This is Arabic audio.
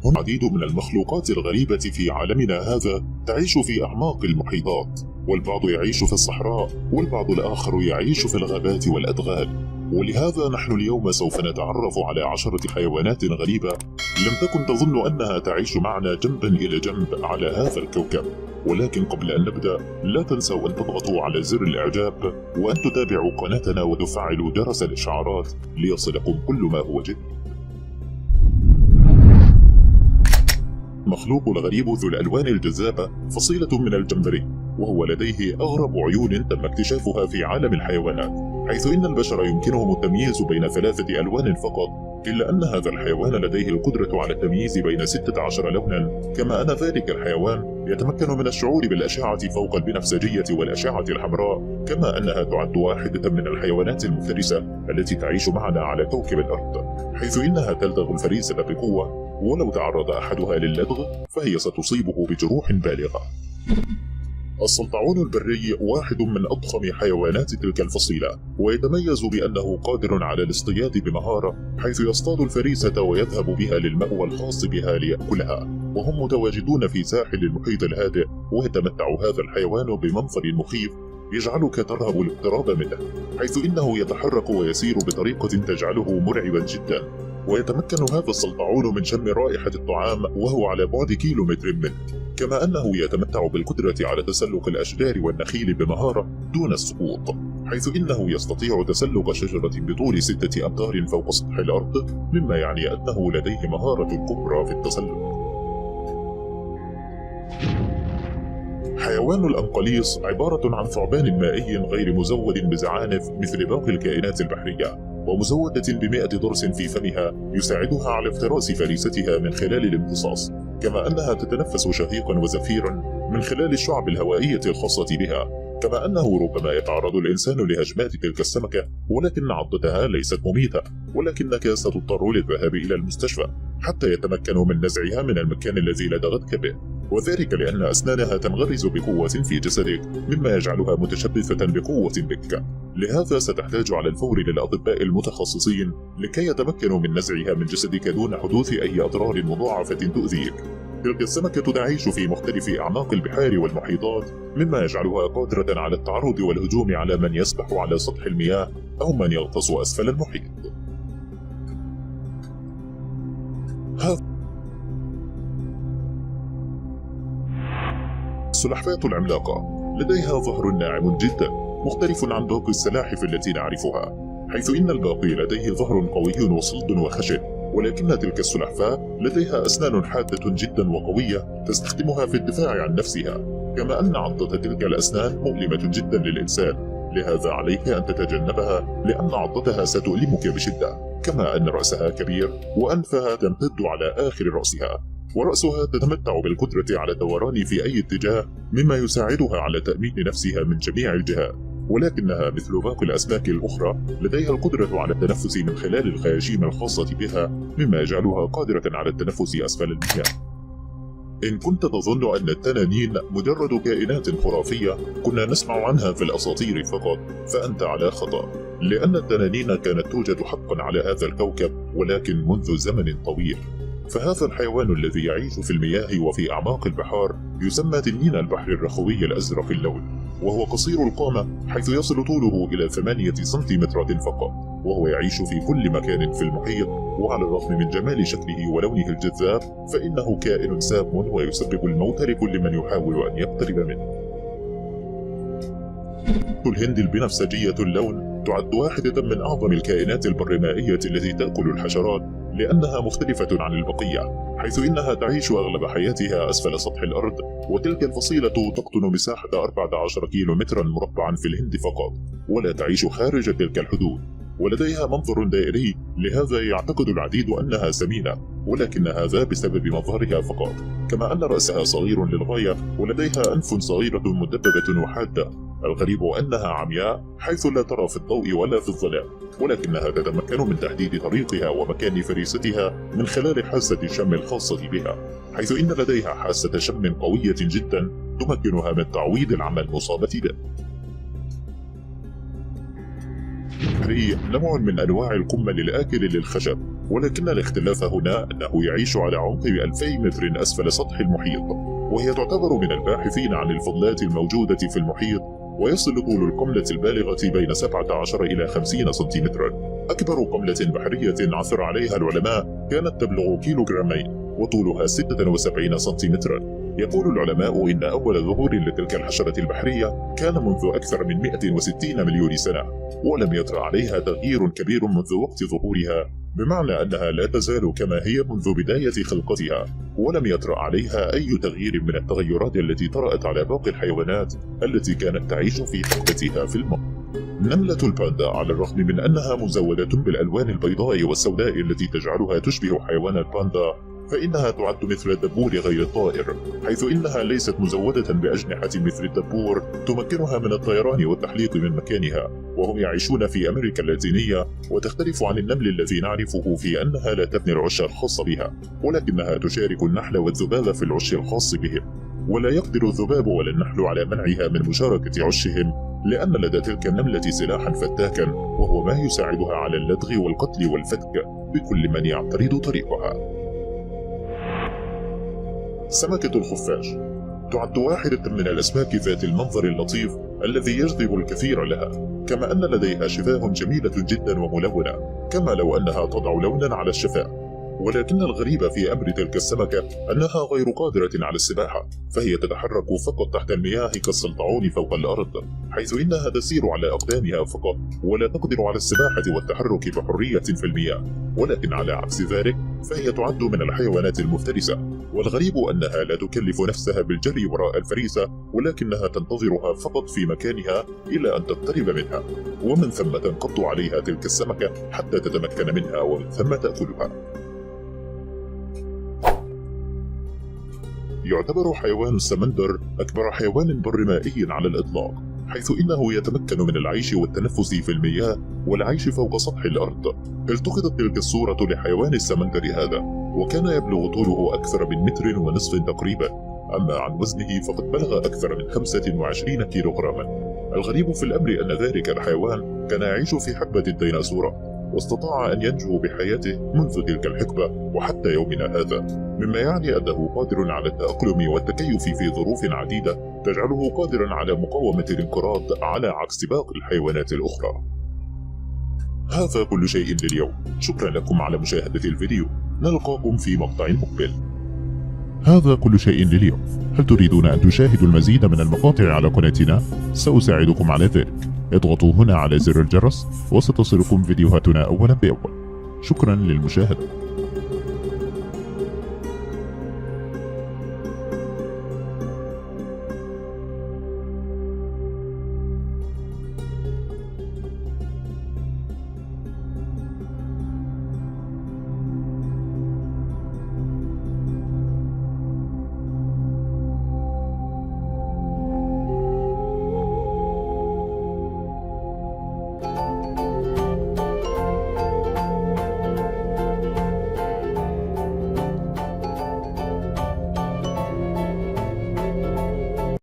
هناك العديد من المخلوقات الغريبة في عالمنا هذا تعيش في أعماق المحيطات، والبعض يعيش في الصحراء، والبعض الآخر يعيش في الغابات والأدغال. ولهذا نحن اليوم سوف نتعرف على 10 حيوانات غريبة لم تكن تظن أنها تعيش معنا جنبا إلى جنب على هذا الكوكب. ولكن قبل أن نبدأ لا تنسوا أن تضغطوا على زر الإعجاب وأن تتابعوا قناتنا وتفعلوا جرس الإشعارات ليصلكم كل ما هو جديد. المخلوق الغريب ذو الألوان الجذابة فصيلة من الجمبري، وهو لديه أغرب عيون تم اكتشافها في عالم الحيوانات، حيث إن البشر يمكنهم التمييز بين 3 ألوان فقط، إلا أن هذا الحيوان لديه القدرة على التمييز بين 16 لونا. كما أن ذلك الحيوان يتمكن من الشعور بالأشعة فوق البنفسجية والأشعة الحمراء، كما أنها تعد واحدة من الحيوانات المفترسة التي تعيش معنا على كوكب الأرض، حيث إنها تلدغ الفريسة بقوة، ولو تعرض أحدها للدغ فهي ستصيبه بجروح بالغة. السلطعون البري واحد من أضخم حيوانات تلك الفصيلة، ويتميز بأنه قادر على الاصطياد بمهارة، حيث يصطاد الفريسة ويذهب بها للمأوى الخاص بها ليأكلها، وهم متواجدون في ساحل المحيط الهادئ. ويتمتع هذا الحيوان بمنظر مخيف يجعلك ترهب الاقتراب منه، حيث إنه يتحرك ويسير بطريقة تجعله مرعبا جدا. ويتمكن هذا السلطعون من شم رائحة الطعام وهو على بعد كيلومتر منه، كما أنه يتمتع بالقدرة على تسلق الأشجار والنخيل بمهارة دون السقوط، حيث إنه يستطيع تسلق شجرة بطول 6 أمتار فوق سطح الأرض، مما يعني أنه لديه مهارة كبرى في التسلق. حيوان الأنقليص عبارة عن ثعبان مائي غير مزود بزعانف مثل باقي الكائنات البحرية، ومزودة ب100 ضرس في فمها يساعدها على افتراس فريستها من خلال الامتصاص، كما أنها تتنفس شهيقا وزفيرا من خلال الشعب الهوائية الخاصة بها. كما أنه ربما يتعرض الإنسان لهجمات تلك السمكة، ولكن عضتها ليست مميتة، ولكنك ستضطر للذهاب إلى المستشفى حتى يتمكنوا من نزعها من المكان الذي لدغتك به، وذلك لأن أسنانها تنغرز بقوة في جسدك، مما يجعلها متشبثة بقوة بك. لهذا ستحتاج على الفور للأطباء المتخصصين لكي يتمكنوا من نزعها من جسدك دون حدوث أي أضرار مضاعفة تؤذيك. تلك السمكة تعيش في مختلف أعماق البحار والمحيطات، مما يجعلها قادرة على التعرض والهجوم على من يسبح على سطح المياه أو من يغطس أسفل المحيط. السلحفاة العملاقة لديها ظهر ناعم جدا مختلف عن باقي السلاحف التي نعرفها، حيث إن الباقي لديه ظهر قوي وصلد وخشن، ولكن تلك السلحفاة لديها أسنان حادة جدا وقوية تستخدمها في الدفاع عن نفسها، كما أن عضة تلك الأسنان مؤلمة جدا للإنسان، لهذا عليك أن تتجنبها لأن عضتها ستؤلمك بشدة. كما أن رأسها كبير وأنفها تمتد على آخر رأسها، ورأسها تتمتع بالقدرة على الدوران في أي اتجاه، مما يساعدها على تأمين نفسها من جميع الجهات. ولكنها مثل باقي الأسماك الأخرى لديها القدرة على التنفس من خلال الخياشيم الخاصة بها، مما يجعلها قادرة على التنفس أسفل المياه. إن كنت تظن أن التنانين مجرد كائنات خرافية كنا نسمع عنها في الأساطير فقط، فأنت على خطأ، لأن التنانين كانت توجد حقا على هذا الكوكب، ولكن منذ زمن طويل. فهذا الحيوان الذي يعيش في المياه وفي أعماق البحار يسمى تنين البحر الرخوي الأزرق اللون، وهو قصير القامة حيث يصل طوله إلى 8 سنتيمترات فقط، وهو يعيش في كل مكان في المحيط. وعلى الرغم من جمال شكله ولونه الجذاب فإنه كائن سام ويسبب الموت لكل من يحاول أن يقترب منه. الهند البنفسجية اللون تعد واحدة من أعظم الكائنات البرمائية التي تأكل الحشرات، لأنها مختلفة عن البقية، حيث إنها تعيش أغلب حياتها أسفل سطح الأرض. وتلك الفصيلة تقطن مساحة 14 كيلومترا مربعا في الهند فقط، ولا تعيش خارج تلك الحدود، ولديها منظر دائري، لهذا يعتقد العديد أنها سمينة، ولكن هذا بسبب مظهرها فقط. كما أن رأسها صغير للغاية، ولديها أنف صغيرة مدببة وحادة. الغريب أنها عمياء حيث لا ترى في الضوء ولا في الظلام، ولكنها تتمكن من تحديد طريقها ومكان فريستها من خلال حاسة الشم الخاصة بها، حيث إن لديها حاسة شم قوية جدا تمكنها من تعويض العمى المصابة به. البحري نوع من أنواع القمل الآكل للخشب، ولكن الاختلاف هنا أنه يعيش على عمق 2000 متر أسفل سطح المحيط، وهي تعتبر من الباحثين عن الفضلات الموجودة في المحيط، ويصل طول القملة البالغة بين 17 إلى 50 سنتيمترا. أكبر قملة بحرية عثر عليها العلماء كانت تبلغ كيلوغرامين وطولها 76 سنتيمترا. يقول العلماء إن أول ظهور لتلك الحشرة البحرية كان منذ أكثر من 160 مليون سنة، ولم يطرأ عليها تغيير كبير منذ وقت ظهورها، بمعنى أنها لا تزال كما هي منذ بداية خلقتها، ولم يطرأ عليها أي تغيير من التغيرات التي طرأت على باقي الحيوانات التي كانت تعيش في حقبتها في الماضي. نملة الباندا على الرغم من أنها مزودة بالألوان البيضاء والسوداء التي تجعلها تشبه حيوان الباندا، فإنها تعد مثل الدبور غير الطائر، حيث إنها ليست مزودة بأجنحة مثل الدبور تمكنها من الطيران والتحليق من مكانها، وهم يعيشون في أمريكا اللاتينية، وتختلف عن النمل الذي نعرفه في أنها لا تبني العش الخاص بها، ولكنها تشارك النحل والذباب في العش الخاص بهم، ولا يقدر الذباب ولا النحل على منعها من مشاركة عشهم، لأن لدى تلك النملة سلاحا فتاكا، وهو ما يساعدها على اللدغ والقتل والفتك بكل من يعترض طريقها. سمكة الخفاش تعد واحدة من الأسماك ذات المنظر اللطيف الذي يجذب الكثير لها، كما أن لديها شفاه جميلة جدا وملونة، كما لو أنها تضع لونا على الشفاه. ولكن الغريب في أمر تلك السمكة أنها غير قادرة على السباحة، فهي تتحرك فقط تحت المياه كالسلطعون فوق الأرض، حيث إنها تسير على أقدامها فقط، ولا تقدر على السباحة والتحرك بحرية في المياه. ولكن على عكس ذلك فهي تعد من الحيوانات المفترسة، والغريب أنها لا تكلف نفسها بالجري وراء الفريسة، ولكنها تنتظرها فقط في مكانها إلى أن تقترب منها، ومن ثم تنقض عليها تلك السمكة حتى تتمكن منها، ومن ثم تأكلها. يعتبر حيوان السمندر أكبر حيوان برمائي على الإطلاق، حيث إنه يتمكن من العيش والتنفس في المياه والعيش فوق سطح الأرض. التقطت تلك الصورة لحيوان السمندر هذا، وكان يبلغ طوله أكثر من 1.5 متر تقريبا، أما عن وزنه فقد بلغ أكثر من 25 كيلوغراما. الغريب في الأمر أن ذلك الحيوان كان يعيش في حقبة الديناصورات، واستطاع أن ينجو بحياته منذ تلك الحقبة وحتى يومنا هذا، مما يعني أنه قادر على التأقلم والتكيف في ظروف عديدة تجعله قادرا على مقاومة الانقراض على عكس باقي الحيوانات الأخرى. هذا كل شيء لليوم، شكرا لكم على مشاهدة الفيديو، نلقاكم في مقطع مقبل. هذا كل شيء لليوم. هل تريدون أن تشاهدوا المزيد من المقاطع على قناتنا؟ سأساعدكم على ذلك. اضغطوا هنا على زر الجرس وستصلكم فيديوهاتنا أولا بأول. شكرا للمشاهدة.